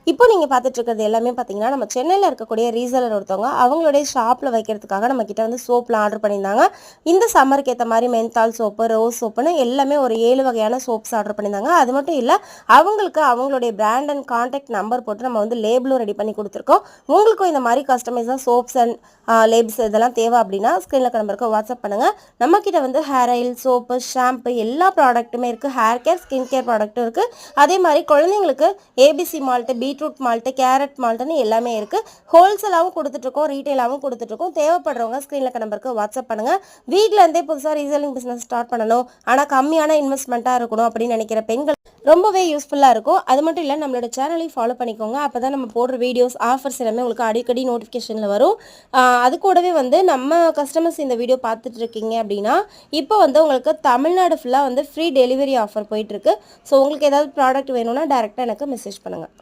இப்போ நீங்க பார்த்துட்டு இருக்கிறது எல்லாமே பார்த்தீங்கன்னா, நம்ம சென்னையில இருக்கக்கூடிய ரீசெல்லர் ஒருத்தவங்க அவங்களுடைய ஷாப்ல வைக்கிறதுக்காக நம்ம கிட்ட வந்து சோப்லாம் ஆர்டர் பண்ணியிருந்தாங்க. இந்த சம்மருக்கு ஏத்த மாரி மென்தால் சோப்பு, ரோஸ் சோப்புன்னு எல்லாமே ஒரு 7 வகையான சோப்ஸ் ஆர்டர் பண்ணியிருந்தாங்க. அது மட்டும் இல்ல, அவங்களுக்கு அவங்களுடைய பிராண்ட் அண்ட் கான்டாக்ட் நம்பர் போட்டு நம்ம வந்து லேபிளும் ரெடி பண்ணி குடுத்துருக்கோம். உங்களுக்கும் இந்த மாரி கஸ்டமைஸா சோப்ஸ் அண்ட் லேபிள்ஸ் இதெல்லாம் தேவை அப்படின்னா, ஸ்க்ரீன்ல இருக்க நம்பருக்கு வாட்ஸ்அப் பண்ணுங்க. நம்ம கிட்ட வந்து ஹேர் ஆயில், சோப்பு, ஷாம்பு எல்லா ப்ராடக்ட்டுமே இருக்கு. ஹேர் கேர், ஸ்கின் கேர் ப்ராடக்ட்டும் இருக்கு. அதே மாரி குழந்தைங்களுக்கு ABC malt, beetroot malt, carrot மால்ட்டுன்னு எல்லாமே இருக்குது. ஹோல்சேலாகவும் கொடுத்துட்ருக்கோம், ரீட்டெயிலாகவும் கொடுத்துட்ருக்கோம். தேவைப்படுறவங்க ஸ்க்ரீனில் இருக்க நம்பருக்கு வாட்ஸ்அப் பண்ணுங்கள். வீட்டில் இருந்தே புதுசாக ரீசேலிங் பிஸ்னஸ் ஸ்டார்ட் பண்ணணும், ஆனால் கம்மியான இன்வெஸ்ட்மெண்ட்டாக இருக்கணும் அப்படின்னு நினைக்கிற பெண்கள் ரொம்பவே யூஸ்ஃபுல்லாக இருக்கும். அது மட்டும் இல்லை, நம்மளோட சேனலையும் ஃபாலோ பண்ணிக்கோங்க. அப்போ தான் நம்ம போடுற வீடியோஸ், ஆஃபர்ஸ் எல்லாமே உங்களுக்கு அடிக்கடி நோட்டிஃபிகேஷனில் வரும். அது கூடவே வந்து நம்ம கஸ்டமர்ஸ் இந்த வீடியோ பார்த்துட்டு இருக்கீங்க அப்படின்னா, இப்போ வந்து உங்களுக்கு தமிழ்நாடு ஃபுல்லாக வந்து ஃப்ரீ டெலிவரி ஆஃபர் போயிட்டுருக்கு. ஸோ உங்களுக்கு ஏதாவது ப்ராடக்ட் வேணும்னா டேரெக்டாக எனக்கு மெசேஜ் பண்ணுங்கள்.